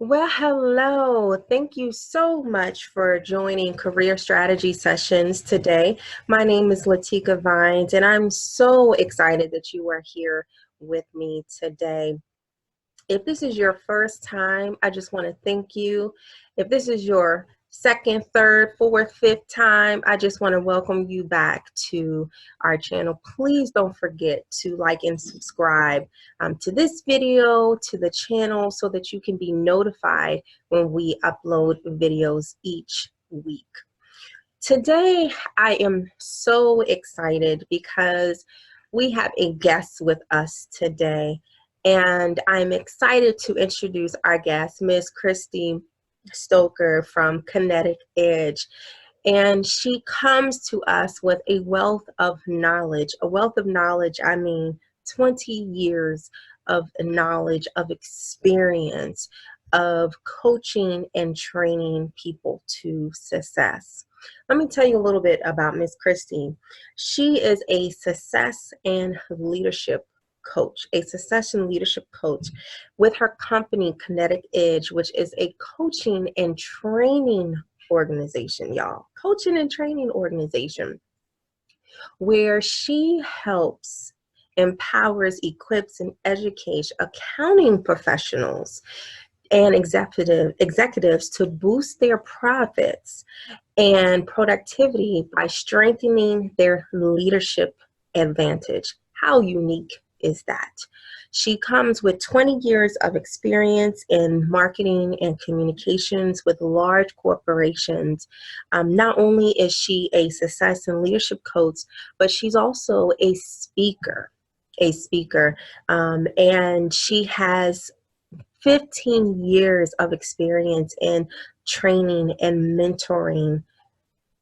Well, hello. Thank you so much for joining Career Strategy Sessions today. My name is Latika Vines, and I'm so excited that you are here with me today. If this is your first time, I just want to thank you. If this is your second, third, fourth, fifth time, I just want to welcome you back to our channel. Please don't forget to like and subscribe to this video, to the channel, so that you can be notified when we upload videos each week. Today, I am so excited because we have a guest with us today. And I'm excited to introduce our guest, Ms. Kristie Stocker from Kinetic Edge. And she comes to us with a wealth of knowledge. A wealth of knowledge, I mean 20 years of knowledge, of experience, of coaching and training people to success. Let me tell you a little bit about Ms. Kristie. She is a success and leadership coach, a success and leadership coach with her company, Kinetic Edge, which is a coaching and training organization, y'all. Coaching and training organization where she helps, empowers, equips, and educates accounting professionals and executives to boost their profits and productivity by strengthening their leadership advantage. How unique is that? She comes with 20 years of experience in marketing and communications with large corporations. Not only is she a success and leadership coach, but she's also a speaker. And she has 15 years of experience in training and mentoring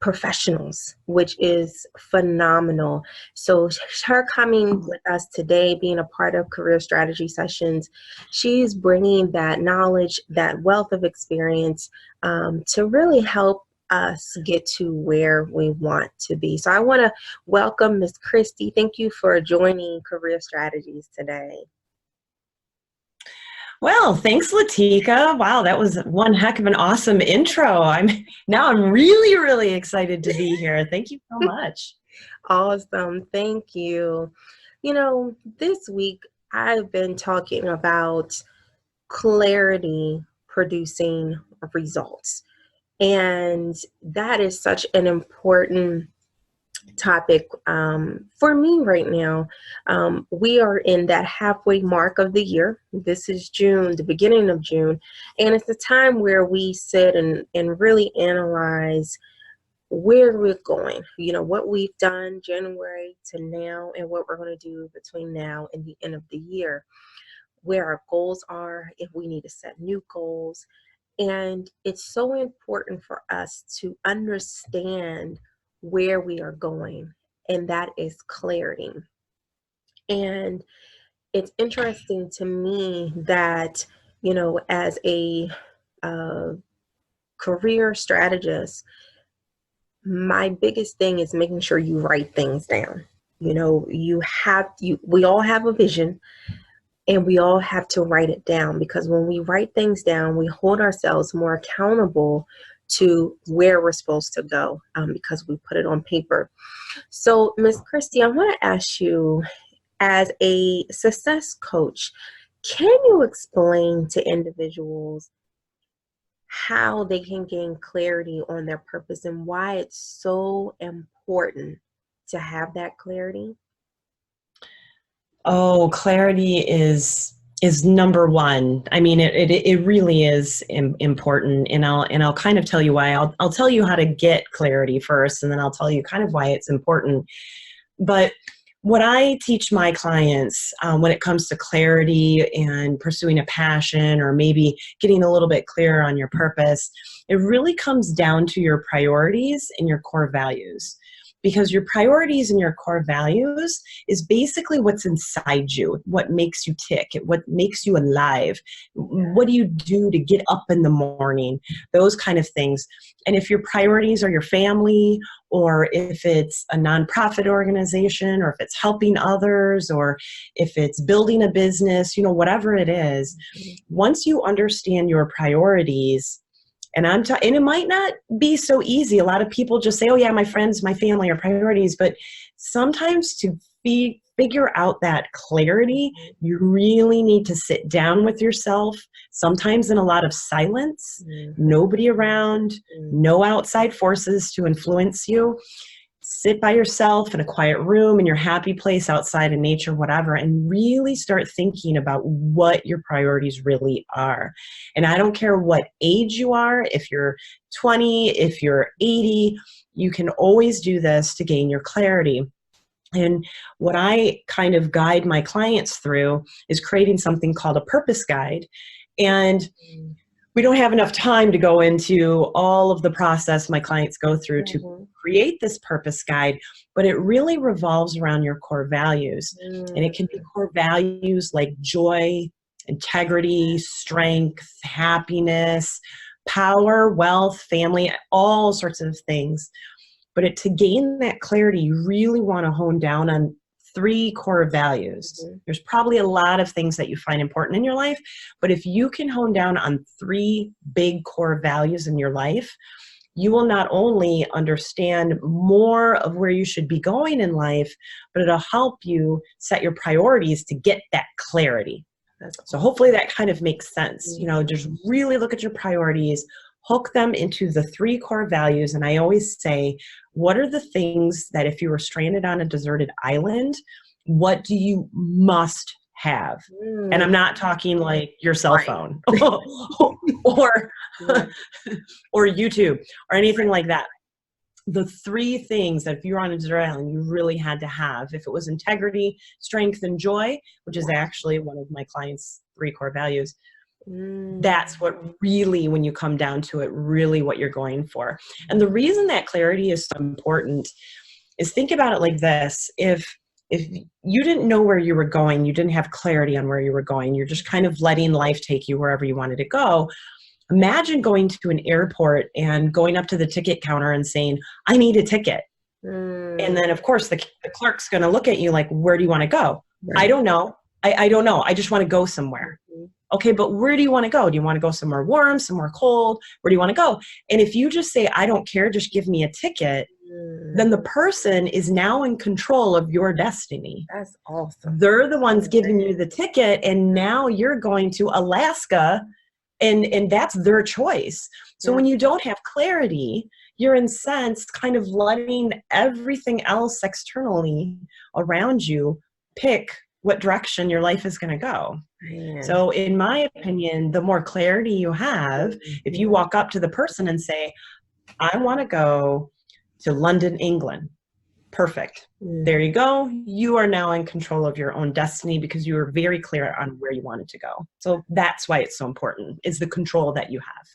professionals, which is phenomenal. So her coming with us today, being a part of Career Strategy Sessions, she's bringing that knowledge, that wealth of experience to really help us get to where we want to be. So I want to welcome Ms. Kristie. Thank you for joining Career Strategies today. Well, thanks, Latika. Wow, that was one heck of an awesome intro. I'm really, really excited to be here. Thank you so much. Awesome. Thank you. You know, this week I've been talking about clarity producing results. And that is such an important topic for me right now. We are in that halfway mark of the year. This is June, the beginning of June, and it's a time where we sit and really analyze where we're going, you know, what we've done January to now and what we're going to do between now and the end of the year, where our goals are, if we need to set new goals. And it's so important for us to understand where we are going, and that is clarity. And it's interesting to me that, you know, as a career strategist, my biggest thing is making sure you write things down. You know, we all have a vision, and we all have to write it down, because when we write things down, we hold ourselves more accountable to where we're supposed to go, because we put it on paper. So, Ms. Kristie, I want to ask you, as a success coach, can you explain to individuals how they can gain clarity on their purpose and why it's so important to have that clarity? Oh, clarity is number one. I mean, it really is important, and I'll kind of tell you why. I'll tell you how to get clarity first, and then I'll tell you kind of why it's important. But what I teach my clients when it comes to clarity and pursuing a passion, or maybe getting a little bit clearer on your purpose, it really comes down to your priorities and your core values. because your priorities and your core values is basically what's inside you, what makes you tick, what makes you alive. What do you do to get up in the morning? Those kind of things. And if your priorities are your family, or if it's a nonprofit organization, or if it's helping others, or if it's building a business, whatever it is, once you understand your priorities, and it might not be so easy. A lot of people just say, oh yeah, my friends, my family are priorities. But sometimes to figure out that clarity, you really need to sit down with yourself, sometimes in a lot of silence, nobody around, no outside forces to influence you. Sit by yourself in a quiet room, in your happy place, outside in nature, whatever, and really start thinking about what your priorities really are. And I don't care what age you are, if you're 20, if you're 80, you can always do this to gain your clarity. And what I kind of guide my clients through is creating something called a purpose guide. And we don't have enough time to go into all of the process my clients go through to create this purpose guide, but it really revolves around your core values. And it can be core values like joy, integrity, strength, happiness, power, wealth, family, all sorts of things. But to gain that clarity, you really want to hone down on 3 core values. There's probably a lot of things that you find important in your life, but if you can hone down on 3 big core values in your life, you will not only understand more of where you should be going in life, but it'll help you set your priorities to get that clarity. So hopefully that kind of makes sense. Just really look at your priorities, hook them into the 3 core values. And I always say, what are the things that if you were stranded on a deserted island, what do you must have? And I'm not talking like your cell phone or YouTube or anything like that. The 3 things that if you're on a desert island, you really had to have. If it was integrity, strength, and joy, which is actually one of my clients' 3 core values, that's what really, when you come down to it, really what you're going for. And the reason that clarity is so important is, think about it like this. If you didn't know where you were going, you didn't have clarity on where you were going, you're just kind of letting life take you wherever you wanted to go. Imagine going to an airport and going up to the ticket counter and saying, I need a ticket. And then of course the clerk's going to look at you like, where do you want to go? Right. I don't know. I don't know. I just want to go somewhere. Okay, but where do you want to go? Do you want to go somewhere warm, somewhere cold? Where do you want to go? And if you just say, I don't care, just give me a ticket, then the person is now in control of your destiny. That's awesome. They're the ones giving you the ticket, and now you're going to Alaska, and that's their choice. So when you don't have clarity, you're in sense kind of letting everything else externally around you pick what direction your life is going to go. So in my opinion, the more clarity you have, if you walk up to the person and say, I want to go to London, England. Perfect. There you go. You are now in control of your own destiny because you were very clear on where you wanted to go. So that's why it's so important, is the control that you have.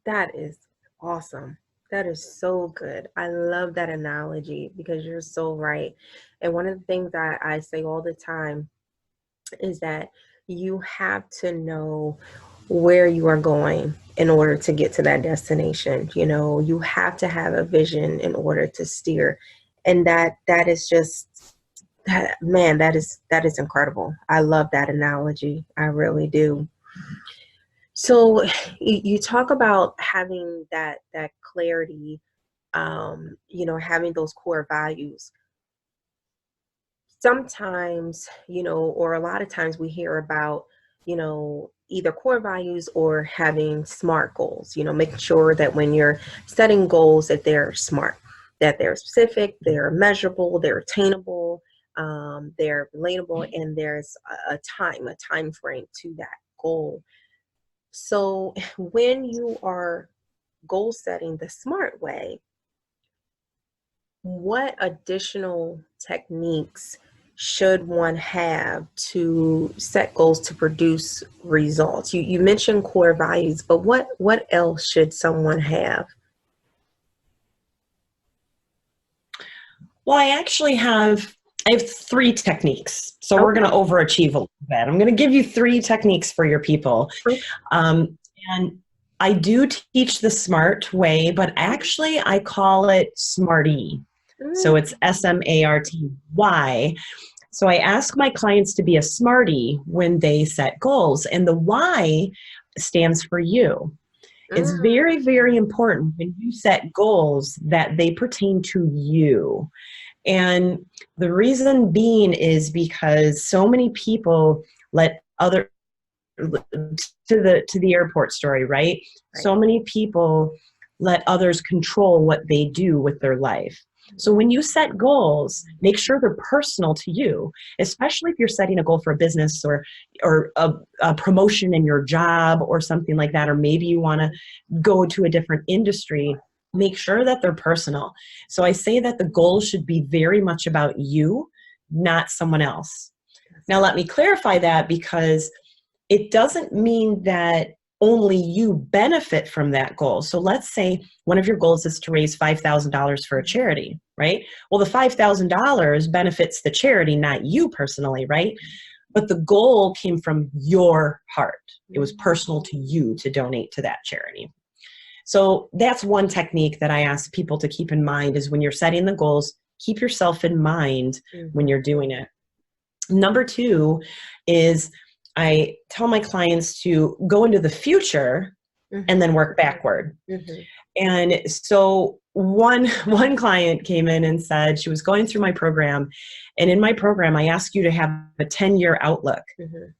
That is awesome. That is so good. I love that analogy because you're so right. And one of the things that I say all the time is that you have to know where you are going in order to get to that destination. You have to have a vision in order to steer. And that is just that, man, that is incredible. I love that analogy. I really do. So you talk about having that clarity, having those core values. Sometimes, or a lot of times we hear about, either core values or having SMART goals, making sure that when you're setting goals that they're SMART, that they're specific, they're measurable, they're attainable, they're relatable, and there's a time frame to that goal. So when you are goal setting the SMART way, what additional techniques should one have to set goals to produce results? You mentioned core values, but what else should someone have? Well, I have three techniques. So we're going to overachieve a little bit. I'm going to give you three techniques for your people. And I do teach the SMART way, but actually I call it SMARTY. So it's SMARTY. So I ask my clients to be a SMARTY when they set goals, and the Y stands for you. It's very, very important when you set goals that they pertain to you. And the reason being is because so many people let other to the airport story, right? So many people let others control what they do with their life. So when you set goals, make sure they're personal to you, especially if you're setting a goal for a business or a promotion in your job or something like that, or maybe you want to go to a different industry. Make sure that they're personal. So I say that the goal should be very much about you, not someone else. Now, let me clarify that, because it doesn't mean that only you benefit from that goal. So let's say one of your goals is to raise $5,000 for a charity, right? Well, the $5,000 benefits the charity, not you personally, right? But the goal came from your heart. It was personal to you to donate to that charity. So that's one technique that I ask people to keep in mind, is when you're setting the goals, keep yourself in mind when you're doing it. Number two is I tell my clients to go into the future and then work backward. And so one client came in and said she was going through my program, and in my program, I ask you to have a 10-year outlook.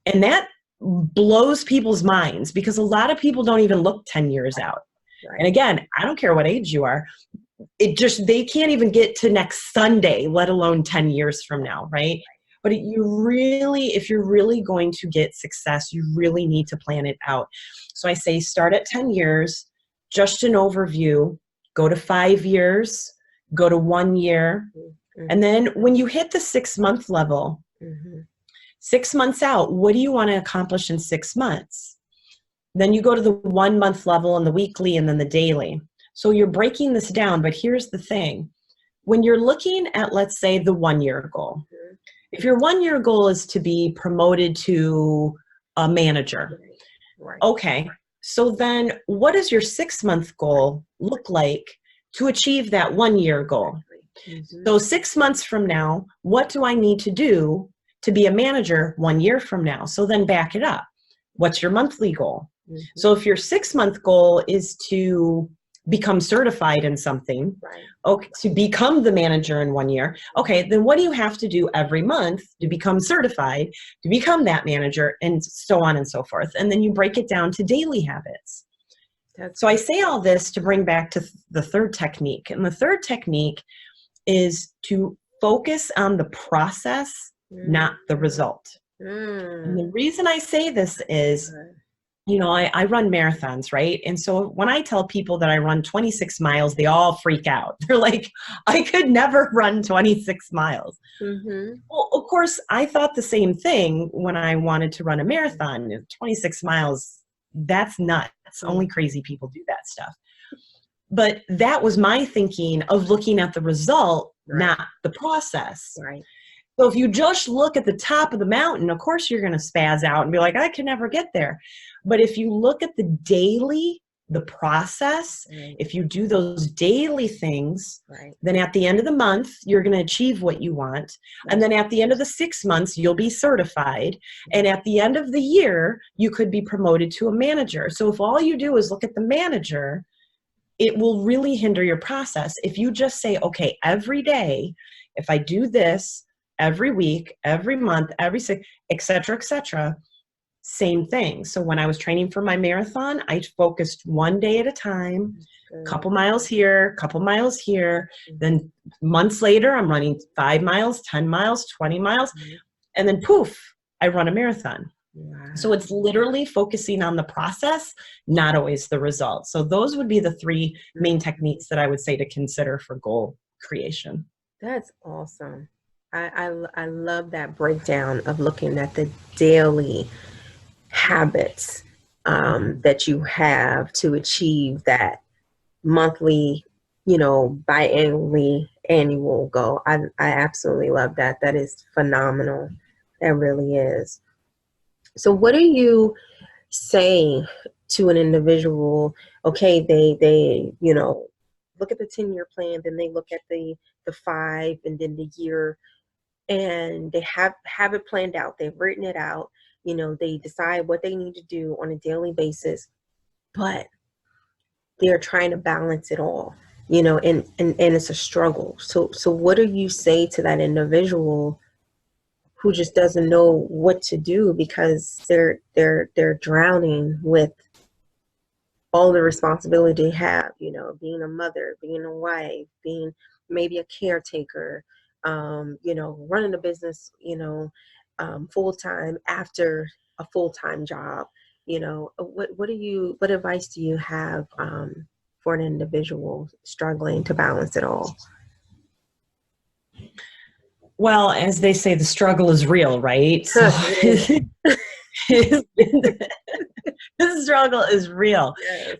And that blows people's minds, because a lot of people don't even look 10 years out. And again, I don't care what age you are. They can't even get to next Sunday, let alone 10 years from now, right? But if you're really going to get success, you really need to plan it out. So I say start at 10 years, just an overview, go to 5 years, go to 1 year. And then when you hit the 6-month level, 6 months out, what do you want to accomplish in 6 months? Then you go to the 1 month level and the weekly and then the daily. So you're breaking this down, but here's the thing. When you're looking at, let's say, the 1 year goal, if your 1 year goal is to be promoted to a manager, okay, so then what does your 6-month goal look like to achieve that 1 year goal? So 6 months from now, what do I need to do to be a manager 1 year from now? So then back it up. What's your monthly goal? So if your 6-month goal is to become certified in something, okay, to become the manager in 1 year, okay, then what do you have to do every month to become certified, to become that manager, and so on and so forth. And then you break it down to daily habits. So I say all this to bring back to the third technique. And the third technique is to focus on the process, not the result. And the reason I say this is, I run marathons, right? And so when I tell people that I run 26 miles, they all freak out. They're like, I could never run 26 miles. Well, of course, I thought the same thing when I wanted to run a marathon. 26 miles, that's nuts. Only crazy people do that stuff. But that was my thinking of looking at the result, not the process. So if you just look at the top of the mountain, of course you're going to spaz out and be like, I can never get there. But if you look at the daily, the process, if you do those daily things, then at the end of the month, you're going to achieve what you want. And then at the end of the 6 months, you'll be certified. And at the end of the year, you could be promoted to a manager. So if all you do is look at the manager, it will really hinder your process. If you just say, okay, every day, if I do this, every week, every month, et cetera, same thing. So when I was training for my marathon, I focused 1 day at a time, couple miles here, couple miles here. Then months later, I'm running 5 miles, 10 miles, 20 miles. And then poof, I run a marathon. So it's literally focusing on the process, not always the result. So those would be the three main techniques that I would say to consider for goal creation. That's awesome. I love that breakdown of looking at the daily habits that you have to achieve that monthly, biannually, annual goal. I absolutely love that. That is phenomenal. That really is. So what do you say to an individual? Okay, they look at the 10-year plan, then they look at the 5 and then the year, and they have it planned out. They've written it out. They decide what they need to do on a daily basis, but they're trying to balance it all, and it's a struggle. So what do you say to that individual who just doesn't know what to do because they're drowning with all the responsibility they have, being a mother, being a wife, being maybe a caretaker, running a business, full time after a full time job. What advice do you have for an individual struggling to balance it all? Well, as they say, the struggle is real, right? So this struggle is real. Yes.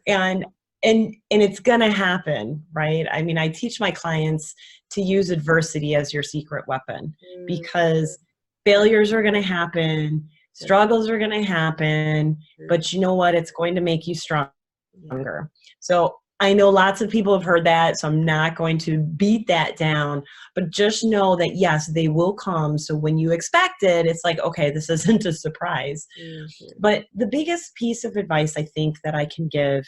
And it's gonna happen, right? I mean, I teach my clients to use adversity as your secret weapon, because failures are gonna happen, struggles are gonna happen, but you know what? It's going to make you stronger. So I know lots of people have heard that, so I'm not going to beat that down, but just know that yes, they will come. So when you expect it, it's like, okay, this isn't a surprise. But the biggest piece of advice I think that I can give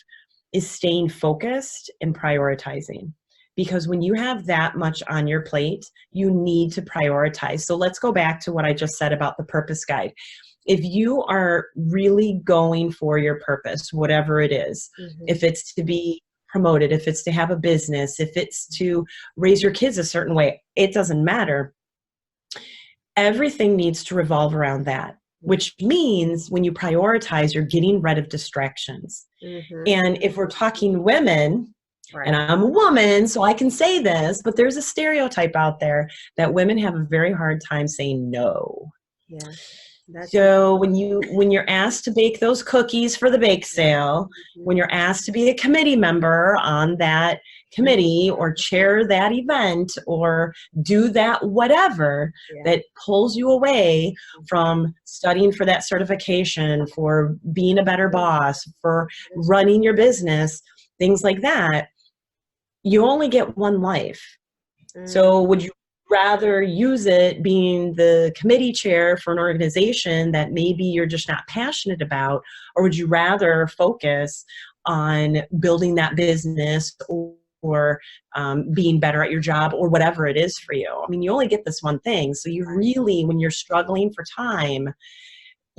is staying focused and prioritizing. Because when you have that much on your plate, you need to prioritize. So let's go back to what I just said about the purpose guide. If you are really going for your purpose, whatever it is, if it's to be promoted, if it's to have a business, if it's to raise your kids a certain way, it doesn't matter. Everything needs to revolve around that, which means when you prioritize, you're getting rid of distractions. And if we're talking women, and I'm a woman, so I can say this, but there's a stereotype out there that women have a very hard time saying no. Yeah. So when you're asked to bake those cookies for the bake sale, when you're asked to be a committee member on that committee or chair that event or do that whatever that pulls you away from studying for that certification, for being a better boss, for running your business, things like that, you only get one life. So would you rather use it being the committee chair for an organization that maybe you're just not passionate about, or would you rather focus on building that business or being better at your job or whatever it is for you? I mean, you only get this one thing. So you really, when you're struggling for time,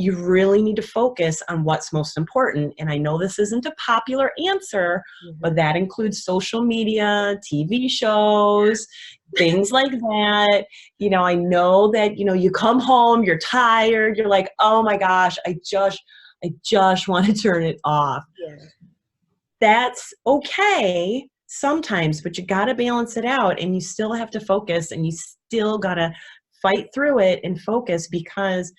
you really need to focus on what's most important. And I know this isn't a popular answer, but that includes social media, TV shows, things like that. I know that, you come home, you're tired, you're like, oh my gosh, I just want to turn it off. That's okay sometimes, but you got to balance it out, and you still have to focus, and you still got to fight through it and focus, because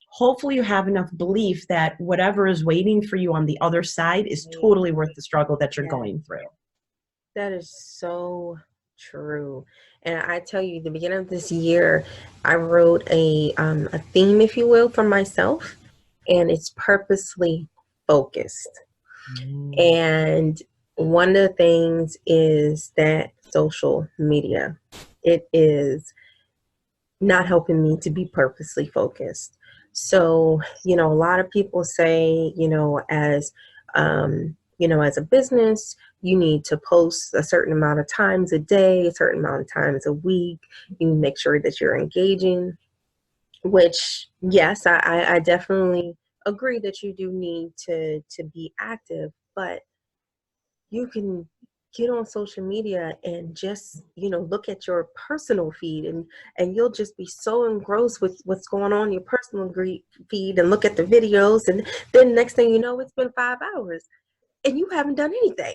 hopefully you have enough belief that whatever is waiting for you on the other side is totally worth the struggle that you're going through. That is so true. And I tell you, the beginning of this year, I wrote a theme, if you will, for myself, and it's purposely focused. And one of the things is that social media, it is not helping me to be purposely focused. So, a lot of people say, as a business, you need to post a certain amount of times a day, a certain amount of times a week. You make sure that you're engaging, which, yes, I definitely agree that you do need to be active, but you can get on social media and just look at your personal feed, and you'll just be so engrossed with what's going on in your personal feed and look at the videos, and then next thing you know, it's been 5 hours and you haven't done anything.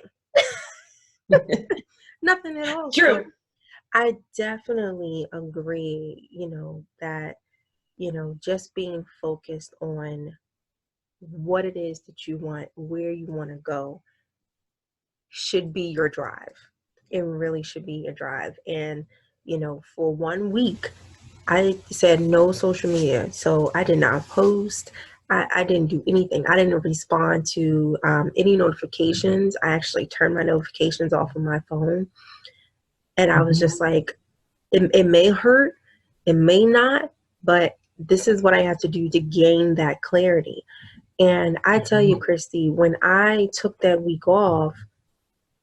Nothing at all. True. So I definitely agree, that just being focused on what it is that you want, where you want to go, should be your drive. It really should be your drive. And for 1 week, I said no social media. So I did not post. I didn't do anything. I didn't respond to any notifications. I actually turned my notifications off on my phone. And I was just like, it may hurt, it may not, but this is what I have to do to gain that clarity. And I tell you, Kristie, when I took that week off,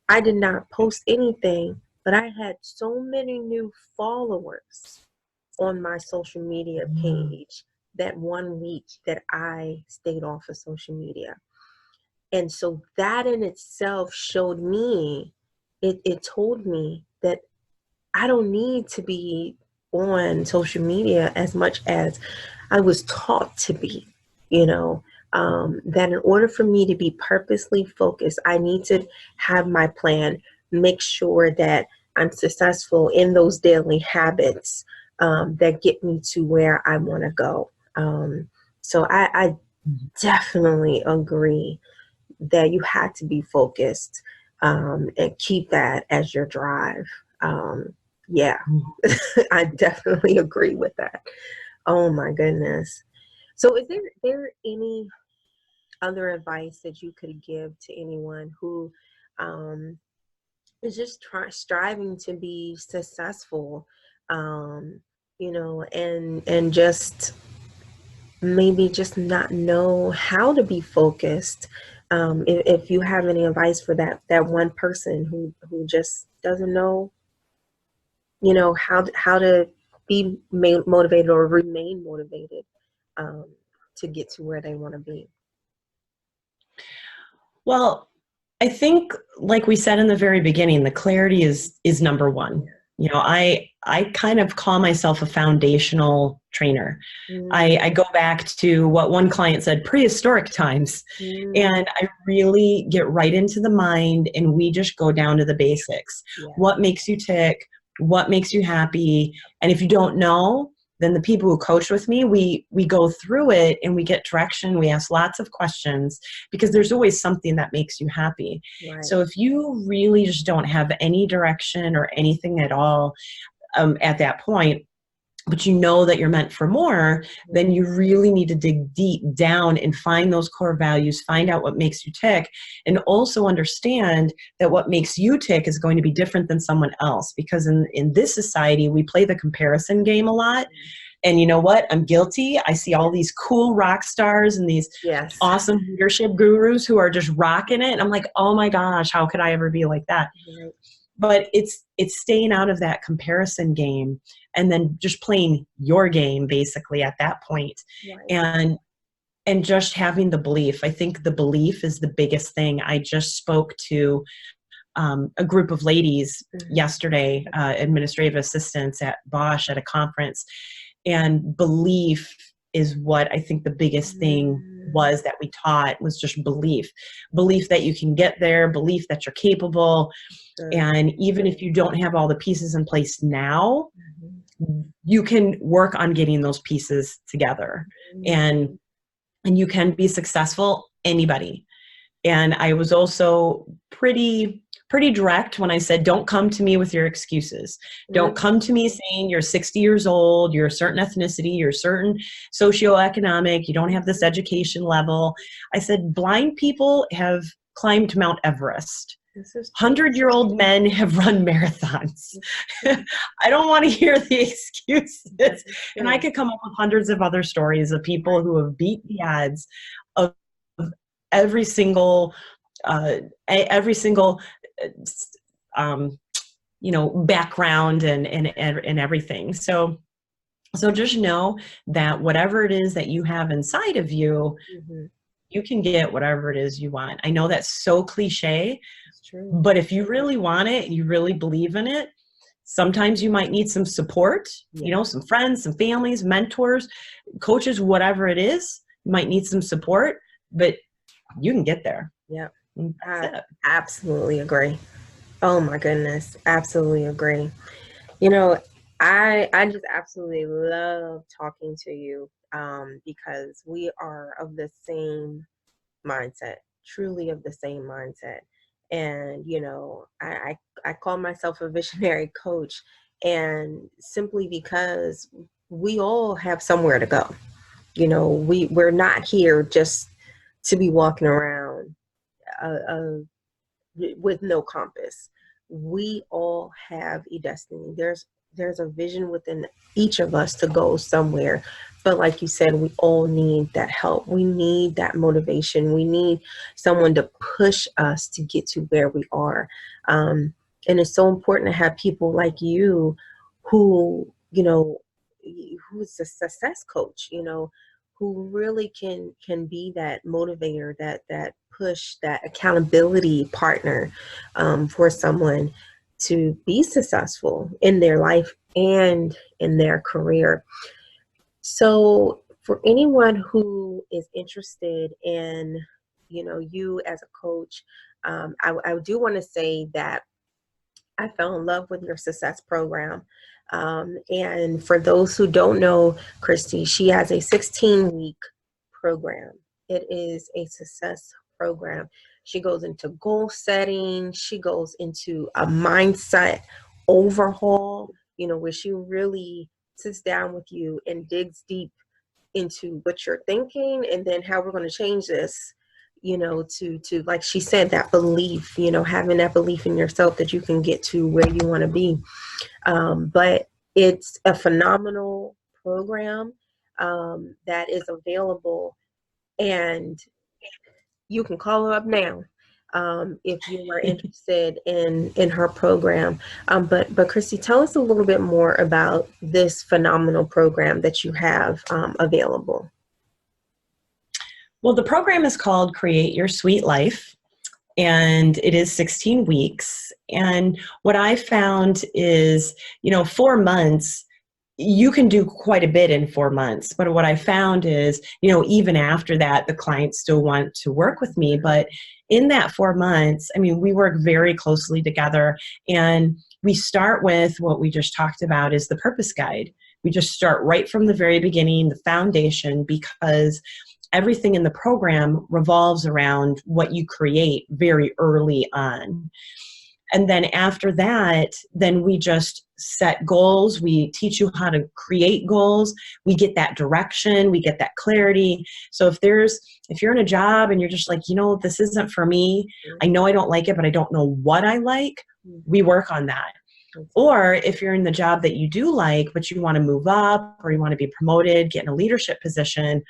I did not post anything, but I had so many new followers on my social media page that 1 week that I stayed off of social media. And so that in itself showed me, it told me that I don't need to be on social media as much as I was taught to be, you know, that in order for me to be purposely focused, I need to have my plan, make sure that I'm successful in those daily habits that get me to where I want to go. So I definitely agree that you had to be focused and keep that as your drive. Yeah, I definitely agree with that. Oh my goodness. So is there any other advice that you could give to anyone who um, is just striving to be successful, and just maybe just not know how to be focused? If you have any advice for that one person who just doesn't know, how to be motivated or remain motivated um, to get to where they want to be. Well, I think, like we said in the very beginning, the clarity is number one. I kind of call myself a foundational trainer. I go back to what one client said, prehistoric times, and I really get right into the mind, and we just go down to the basics. Yeah. What makes you tick? What makes you happy? And if you don't know, then the people who coach with me, we go through it and we get direction. We ask lots of questions because there's always something that makes you happy. Right. So if you really just don't have any direction or anything at all at that point, but you know that you're meant for more, then you really need to dig deep down and find those core values, find out what makes you tick, and also understand that what makes you tick is going to be different than someone else. Because in this society, we play the comparison game a lot. And you know what? I'm guilty. I see all these cool rock stars and these awesome leadership gurus who are just rocking it. And I'm like, oh my gosh, how could I ever be like that? Right. But it's staying out of that comparison game and then just playing your game basically at that point. Right. And just having the belief. I think the belief is the biggest thing. I just spoke to a group of ladies yesterday, administrative assistants at Bosch at a conference, and belief is what I think the biggest thing was that we taught, was just belief that you can get there, belief that you're capable. And even if you don't have all the pieces in place now, you can work on getting those pieces together, and you can be successful, anybody. And I was also pretty direct when I said, don't come to me with your excuses. Don't come to me saying you're 60 years old, you're a certain ethnicity, you're a certain socioeconomic, you don't have this education level. I said, blind people have climbed Mount Everest. 100-year-old men have run marathons. I don't want to hear the excuses. And I could come up with hundreds of other stories of people who have beat the odds of every single background and everything. So just know that whatever it is that you have inside of you, you can get whatever it is you want. I know that's so cliche, but if you really want it, you really believe in it, sometimes you might need some support, some friends, some families, mentors, coaches, whatever it is. You might need some support, but you can get there. Yeah, I absolutely agree. Oh my goodness, absolutely agree. I just absolutely love talking to you because we are of the same mindset, truly of the same mindset. And I call myself a visionary coach, And simply because we all have somewhere to go. We're not here just to be walking around uh, with no compass. We all have a destiny. There's a vision within each of us to go somewhere. But like you said, we all need that help. We need that motivation. We need someone to push us to get to where we are. And it's so important to have people like you who, who's a success coach, who really can be that motivator, that push, that accountability partner for someone to be successful in their life and in their career. So for anyone who is interested in, you as a coach, I do want to say that I fell in love with your success program. And for those who don't know Kristie, she has a 16-week program. It is a success program. She goes into goal setting. She goes into a mindset overhaul, where she really sits down with you and digs deep into what you're thinking and then how we're going to change this, to like she said, that belief, having that belief in yourself that you can get to where you want to be. But it's a phenomenal program that is available, and you can call her up now if you are interested in her program. But Kristie, tell us a little bit more about this phenomenal program that you have available. Well, the program is called Create Your Sweet Life, and it is 16 weeks. And what I found is, 4 months, you can do quite a bit in 4 months. But what I found is, even after that, the clients still want to work with me. But in that 4 months, we work very closely together. And we start with what we just talked about is the purpose guide. We just start right from the very beginning, the foundation, because everything in the program revolves around what you create very early on. And then after that, then we just set goals. We teach you how to create goals. We get that direction. We get that clarity. So if you're in a job and you're just like, this isn't for me, I know I don't like it, but I don't know what I like, we work on that. Or if you're in the job that you do like, but you want to move up or you want to be promoted, get in a leadership position,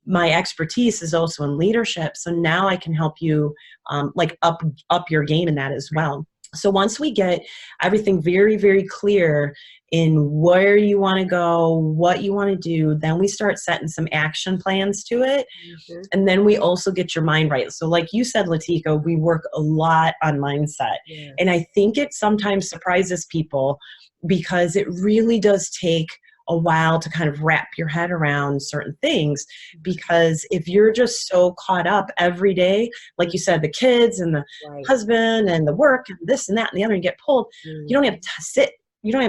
my expertise is also in leadership. So now I can help you up your game in that as well. So once we get everything very, very clear in where you want to go, what you want to do, then we start setting some action plans to it. Mm-hmm. And then we also get your mind right. So like you said, Latika, we work a lot on mindset. Yeah. And I think it sometimes surprises people because it really does take a while to kind of wrap your head around certain things, because if you're just so caught up every day, like you said, the kids and the husband and the work and this and that and the other, and get pulled, you don't have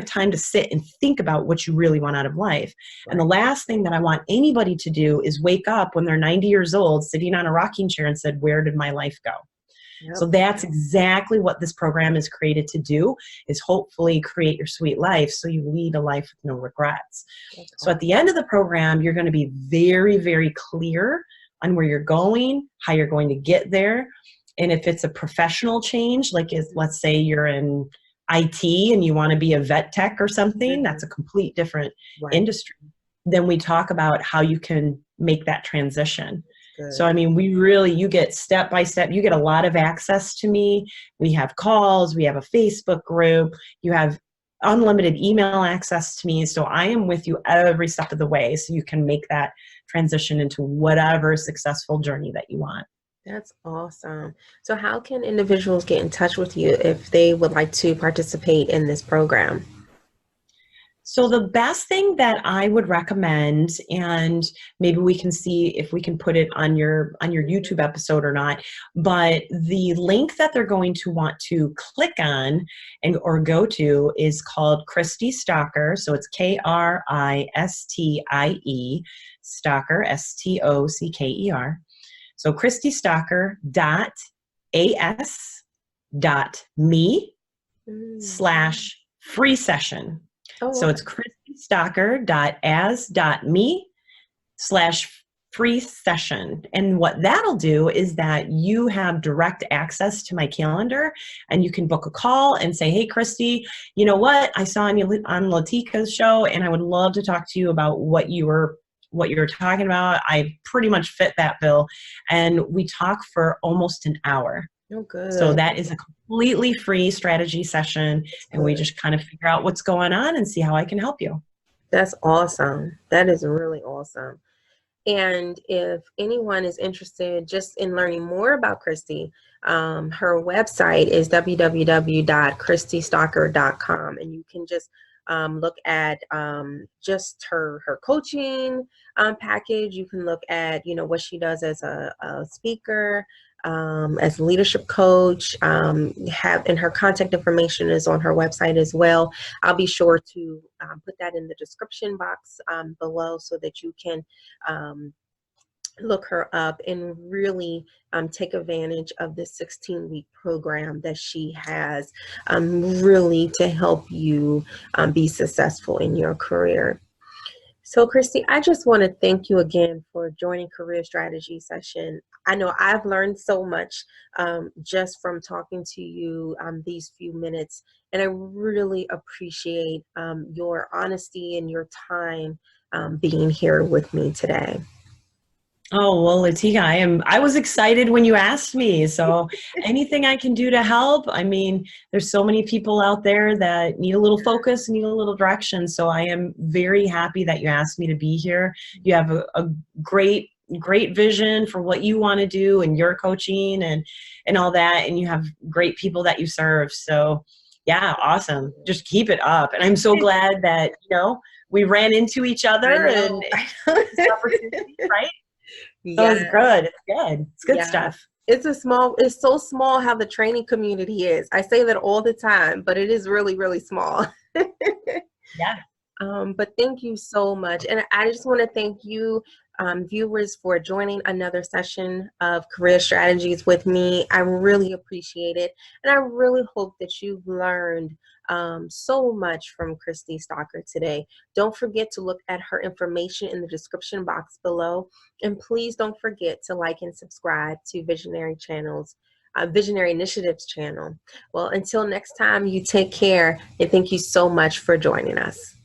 time to sit and think about what you really want out of life. Right. And the last thing that I want anybody to do is wake up when they're 90 years old, sitting on a rocking chair and said, where did my life go? Yep. So that's exactly what this program is created to do, is hopefully create your sweet life so you lead a life with no regrets. That's so awesome. At the end of the program, you're going to be very, very clear on where you're going, how you're going to get there. And if it's a professional change, like let's say you're in IT and you want to be a vet tech or something, mm-hmm. that's a complete different industry. Then we talk about how you can make that transition. Good. So, you get step by step, you get a lot of access to me. We have calls, we have a Facebook group, you have unlimited email access to me. So I am with you every step of the way so you can make that transition into whatever successful journey that you want. That's awesome. So how can individuals get in touch with you if they would like to participate in this program? So the best thing that I would recommend, and maybe we can see if we can put it on your YouTube episode or not, but the link that they're going to want to click on or go to is called Kristie Stocker. So it's Kristie, Stocker, Stocker. So KristieStocker.as.me. slash free session. Oh, So okay. it's krististocker.as.me slash free session. And what that'll do is that you have direct access to my calendar, and you can book a call and say, hey, Kristie, you know what? I saw on Latika's show, and I would love to talk to you about what you were talking about. I pretty much fit that bill. And we talk for almost an hour. Oh, So good. that is a completely free strategy session, That's and we good. just kind of figure out what's going on and see how I can help you. That's awesome. That is really awesome. And if anyone is interested just in learning more about Kristie, her website is www.kristiestalker.com, and you can just look at just her coaching package. You can look at what she does as a speaker, as a leadership coach. And her contact information is on her website as well. I'll be sure to put that in the description box below so that you can look her up and really take advantage of this 16-week program that she has really to help you be successful in your career. So, Kristie, I just want to thank you again for joining Career Strategy Session. I know I've learned so much just from talking to you these few minutes, and I really appreciate your honesty and your time being here with me today. Oh, well, Latika, I was excited when you asked me. So anything I can do to help. I mean, there's so many people out there that need a little focus, need a little direction. So I am very happy that you asked me to be here. You have a great vision for what you want to do and your coaching and all that. And you have great people that you serve. So yeah, awesome. Just keep it up. And I'm so glad that, we ran into each I other know. and this opportunity, right? That was Yeah. good. It's good. It's good Yeah. stuff. It's so small how the training community is. I say that all the time, but it is really, really small. Yeah. But thank you so much. And I just want to thank you, viewers, for joining another session of Career Strategies with me. I really appreciate it. And I really hope that you've learned so much from Kristie Stocker today. Don't forget to look at her information in the description box below. And please don't forget to like and subscribe to Visionary Initiatives channel. Well, until next time, you take care, and thank you so much for joining us.